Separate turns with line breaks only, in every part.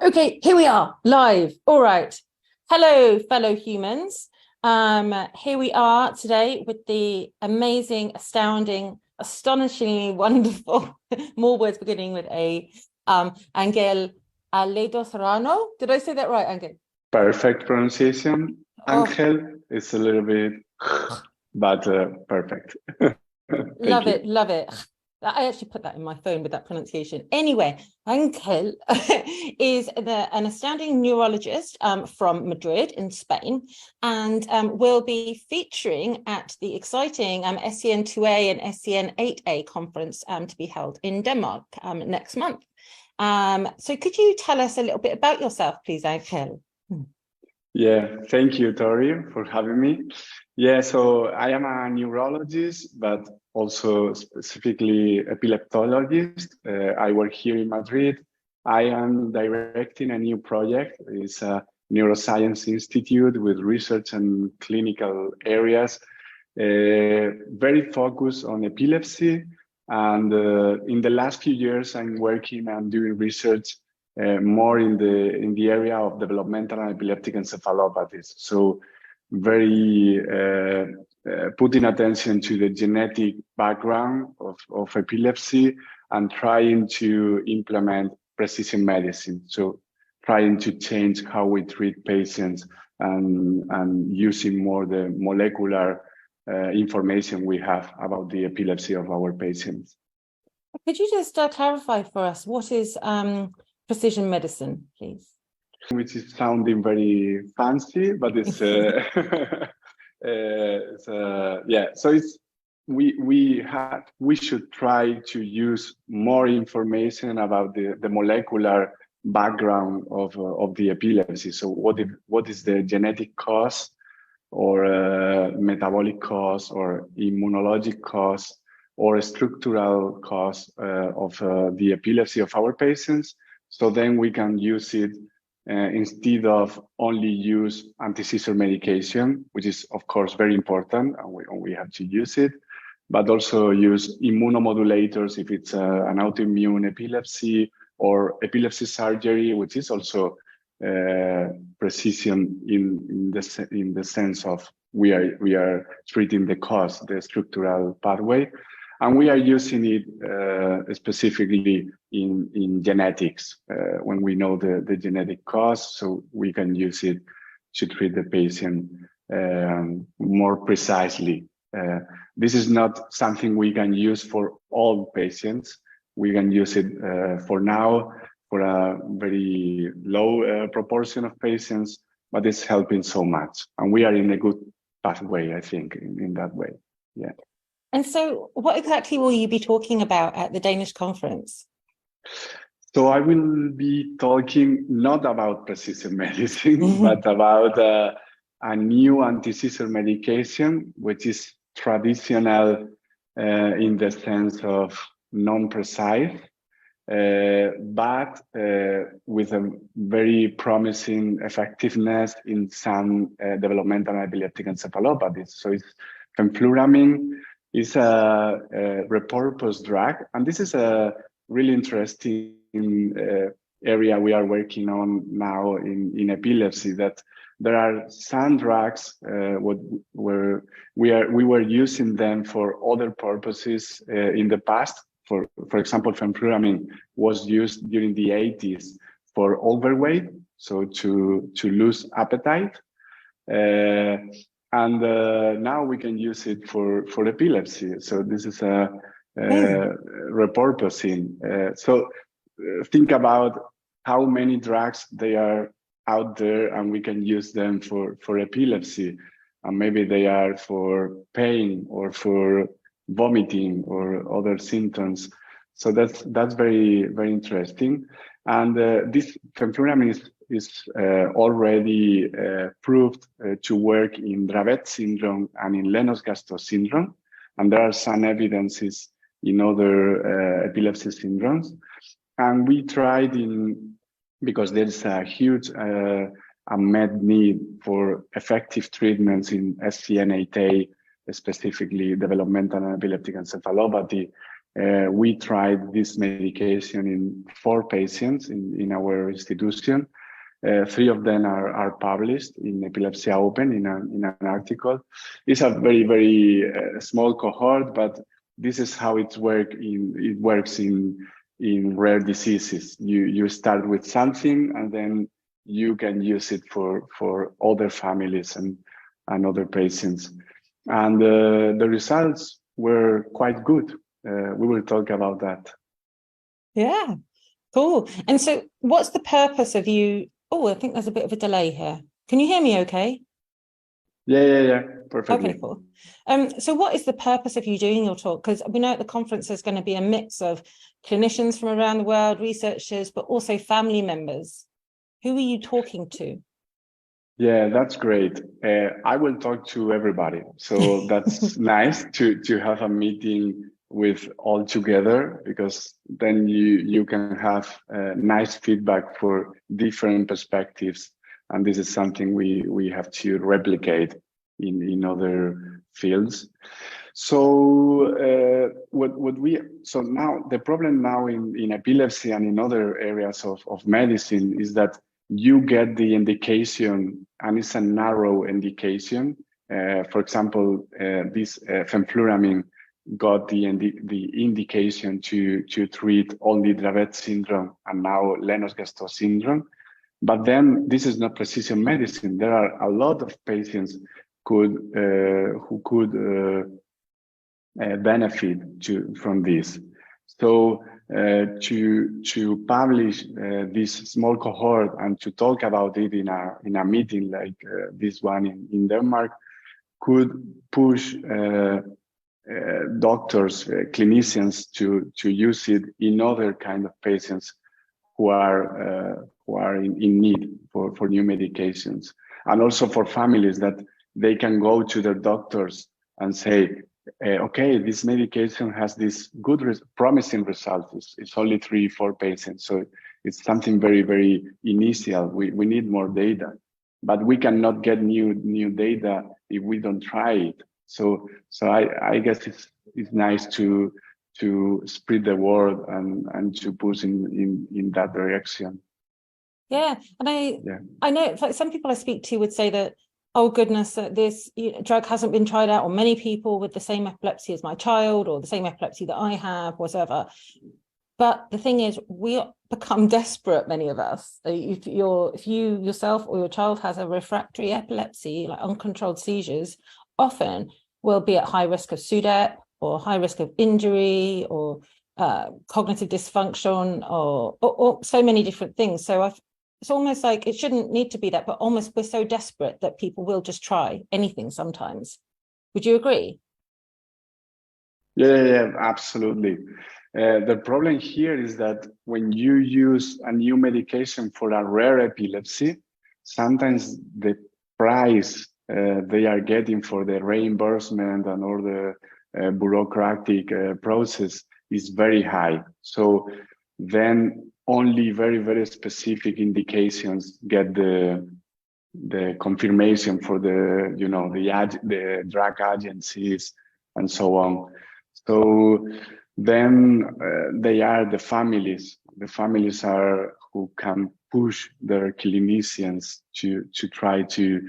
Okay, here we are, live. All right. Hello, fellow humans. Here we are today with the amazing, astounding, astonishingly wonderful, more words beginning with A, Ángel Aledo-Serrano. Did I say that right, Ángel?
Perfect pronunciation.
Oh.
Ángel is a little bit, but perfect.
Love it, love it. I actually put that in my phone with that pronunciation. Anyway, Ángel is an astounding neurologist from Madrid in Spain, and will be featuring at the exciting SCN2A and SCN8A conference to be held in Denmark next month. So could you tell us a little bit about yourself, please, Ángel?
Yeah, thank you, Torie, for having me. Yeah, so I am a neurologist, but also specifically epileptologist. I work here in Madrid. I am directing a new project. It's a neuroscience institute with research and clinical areas, very focused on epilepsy. And in the last few years, I'm working and doing research more in the area of developmental and epileptic encephalopathies. So very putting attention to the genetic background of epilepsy and trying to implement precision medicine. So trying to change how we treat patients and using more the molecular information we have about the epilepsy of our patients.
Could you just clarify for us, what is precision medicine, please?
Which is sounding very fancy, but it's yeah. So it's we should try to use more information about the molecular background of the epilepsy. So what is the genetic cause, or metabolic cause, or immunologic cause, or a structural cause of the epilepsy of our patients? So then we can use it instead of only use anti-seizure medication, which is of course very important, and we have to use it, but also use immunomodulators if it's an autoimmune epilepsy, or epilepsy surgery, which is also precision in the sense of we are treating the cause, the structural pathway. And we are using it specifically in genetics when we know the genetic cause, so we can use it to treat the patient more precisely. This is not something we can use for all patients. We can use it for now for a very low proportion of patients, but it's helping so much. And we are in a good pathway, I think, in that way. Yeah.
And so what exactly will you be talking about at the Danish conference?
So I will be talking not about precision medicine, but about a new anti-seizure medication, which is traditional in the sense of non-precise, but with a very promising effectiveness in some developmental and epileptic encephalopathies. So it's fenfluramine. Is a repurposed drug, and this is a really interesting area we are working on now in epilepsy. That there are some drugs where we were using them for other purposes in the past. For example, fenfluramine was used during the 80s for overweight, so to lose appetite. And now we can use it for epilepsy. So this is a repurposing. So think about how many drugs they are out there, and we can use them for epilepsy. And maybe they are for pain or for vomiting or other symptoms. So that's very, very interesting. And this fenfluramine is already proved to work in Dravet syndrome and in Lennox-Gastaut syndrome. And there are some evidences in other epilepsy syndromes. And we tried because there's a huge unmet need for effective treatments in SCN8A, specifically developmental and epileptic encephalopathy. We tried this medication in 4 patients in our institution. 3 of them are published in Epilepsy Open in an article. It's a very, very small cohort, but this is how it works in rare diseases. You start with something, and then you can use it for other families and other patients. And the results were quite good. We will talk about that.
Yeah, cool. And so what's the purpose of you? Oh, I think there's a bit of a delay here. Can you hear me okay?
Yeah. Perfectly.
Okay, cool. So what is the purpose of you doing your talk? Because we know at the conference there's going to be a mix of clinicians from around the world, researchers, but also family members. Who are you talking to?
Yeah, that's great. I will talk to everybody. So that's nice to have a meeting with all together, because then you can have nice feedback for different perspectives. And this is something we have to replicate in other fields. So so now the problem now in epilepsy and in other areas of medicine is that you get the indication, and it's a narrow indication. For example, this fenfluramine got the indication to treat only Dravet syndrome and now Lennox-Gastaut syndrome. But then this is not precision medicine. There are a lot of patients who could benefit from this. So to publish this small cohort and to talk about it in a meeting like this one in Denmark could push doctors, clinicians to use it in other kind of patients who are in need for new medications, and also for families that they can go to their doctors and say, okay, this medication has this good, promising results. It's only 3-4 patients, so it's something very, very initial. We need more data, but we cannot get new data if we don't try it. So I guess it's nice to spread the word and to push in that direction.
Yeah, and I know like some people I speak to would say that, oh goodness, this drug hasn't been tried out on many people with the same epilepsy as my child or the same epilepsy that I have, whatever. But the thing is, we become desperate, many of us. If you yourself or your child has a refractory epilepsy, like uncontrolled seizures, often will be at high risk of SUDEP or high risk of injury or cognitive dysfunction or so many different things. So it's almost like it shouldn't need to be that, but almost we're so desperate that people will just try anything sometimes. Would you agree?
Yeah, absolutely. The problem here is that when you use a new medication for a rare epilepsy, sometimes the price they are getting for the reimbursement and all the bureaucratic process is very high. So then only very, very specific indications get the confirmation for the drug agencies and so on. So then they are the families. The families are who can push their clinicians to try to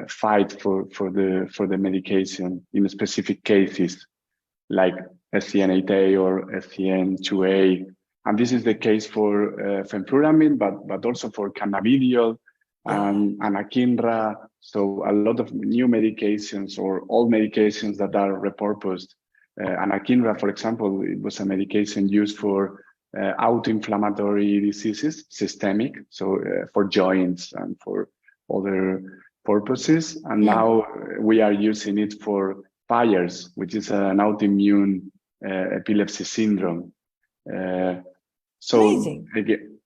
fight for the medication in specific cases like SCN8A or SCN2A. And this is the case for fenfluramine, but also for cannabidiol and anakinra. So a lot of new medications or old medications that are repurposed. Anakinra, for example, it was a medication used for autoinflammatory diseases, systemic, so for joints and for other purposes. And now we are using it for Peyer's, which is an autoimmune epilepsy syndrome. So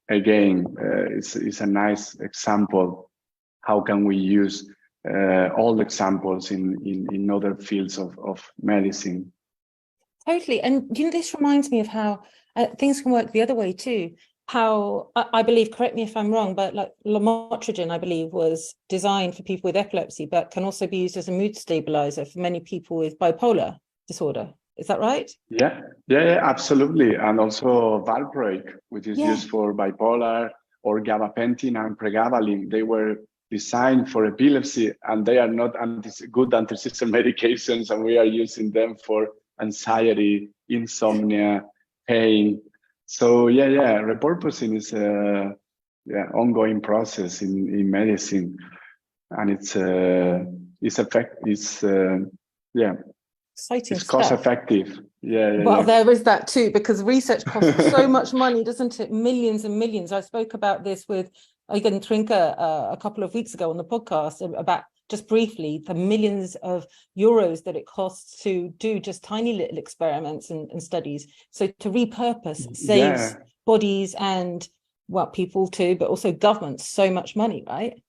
again, it's a nice example. How can we use all examples in other fields of medicine?
Totally. And this reminds me of how things can work the other way too. How I believe, correct me if I'm wrong, but like lamotrigine, I believe, was designed for people with epilepsy, but can also be used as a mood stabilizer for many people with bipolar disorder. Is that right?
Yeah, absolutely. And also valproic, which is used for bipolar, or gabapentin and pregabalin. They were designed for epilepsy, and they are not good anti-seizure medications, and we are using them for anxiety, insomnia, pain. So repurposing is a ongoing process in medicine, and it's
exciting
it's cost
stuff.
effective.
Well, there is that too, because research costs so much money, doesn't it? Millions and millions. I spoke about this with Eugen Trinker a couple of weeks ago on the podcast about, just briefly, the millions of euros that it costs to do just tiny little experiments and studies. So to repurpose saves bodies and, well, people too, but also governments so much money, right?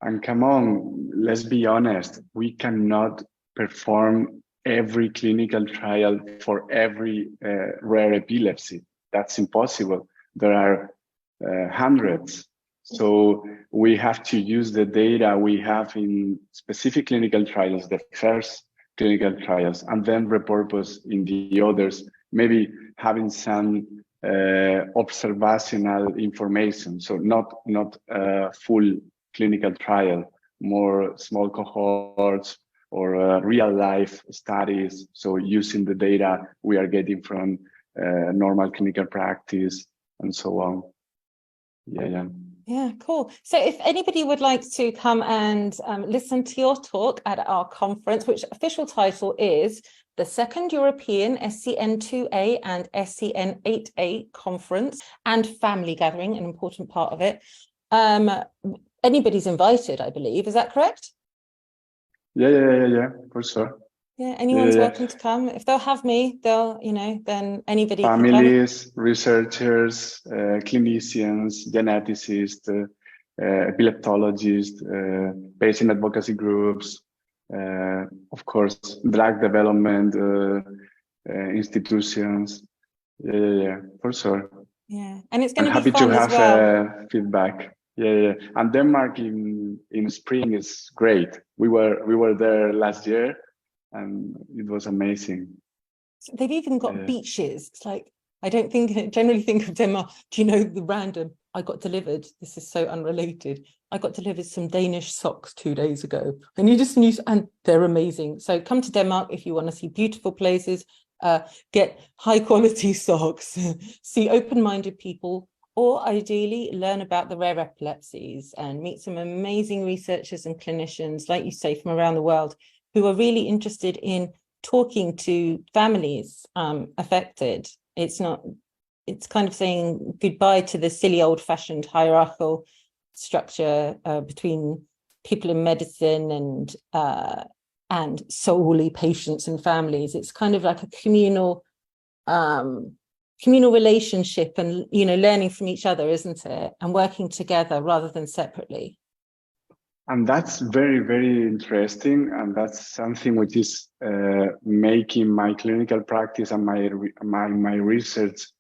And come on, let's be honest, we cannot perform every clinical trial for every rare epilepsy. That's impossible. There are hundreds. So we have to use the data we have in specific clinical trials, the first clinical trials, and then repurpose in the others, maybe having some observational information. So not full clinical trial, more small cohorts, or real life studies. So using the data we are getting from normal clinical practice and so on.
Yeah, cool. So if anybody would like to come and listen to your talk at our conference, which official title is the Second European SCN2A and SCN8A Conference and Family Gathering, an important part of it. Anybody's invited, I believe. Is that correct?
Yeah, for sure.
Yeah, anyone's welcome to come. If they'll have me, they'll, then anybody
families,
can come.
Researchers, clinicians, geneticists, epileptologists, patient advocacy groups, of course, drug development institutions. Yeah, for sure.
Yeah, and it's going to be
happy
fun
to have
as well.
Feedback. Yeah. And Denmark in spring is great. We were there last year, and it was amazing.
So they've even got beaches. It's like, I don't generally think of Denmark. Do you know the random? I got delivered. This is so unrelated. I got delivered some Danish socks 2 days ago, and and they're amazing. So come to Denmark if you want to see beautiful places, get high quality socks, see open-minded people, or ideally learn about the rare epilepsies and meet some amazing researchers and clinicians, like you say, from around the world, who are really interested in talking to families affected. It's kind of saying goodbye to the silly old-fashioned hierarchical structure between people in medicine and solely patients and families. It's kind of like a communal relationship, and learning from each other, isn't it? And working together rather than separately.
And that's very, very interesting, and that's something which is making my clinical practice and my research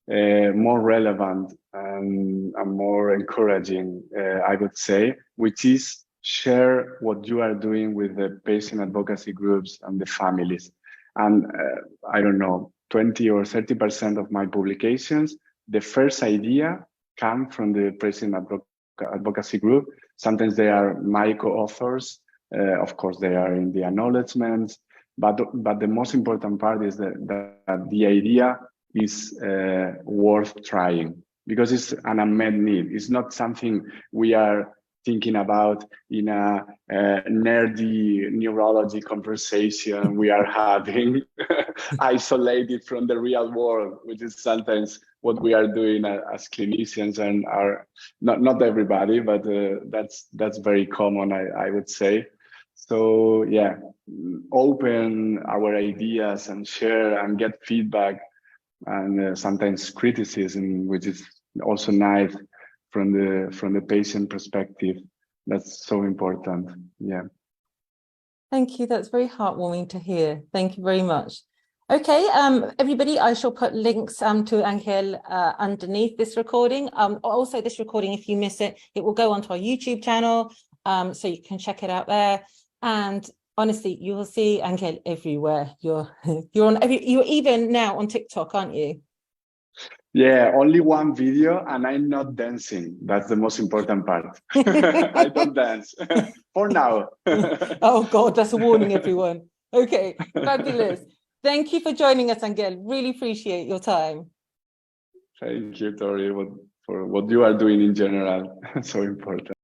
more relevant and more encouraging, I would say, which is share what you are doing with the patient advocacy groups and the families. And I don't know, 20 or 30% of my publications, the first idea come from the patient advocacy group. Sometimes they are my co-authors. Of course, they are in the acknowledgements, but the most important part is that the idea is worth trying, because it's an unmet need. It's not something we are thinking about in a nerdy neurology conversation we are having, isolated from the real world, which is sometimes what we are doing as clinicians, and are not everybody, but that's very common, I would say. So yeah, open our ideas and share and get feedback, and sometimes criticism, which is also nice from the patient perspective. That's so important. Yeah.
Thank you. That's very heartwarming to hear. Thank you very much. Okay, everybody, I shall put links to Ángel underneath this recording. Also, this recording, if you miss it, it will go onto our YouTube channel, so you can check it out there. And honestly, you will see Ángel everywhere. You're you're even now on TikTok, aren't you?
Yeah, only one video, and I'm not dancing. That's the most important part. I don't dance for now.
Oh God, that's a warning, everyone. Okay, fabulous. Thank you for joining us, Ángel. Really appreciate your time.
Thank you, Torie, for what you are doing in general. So important.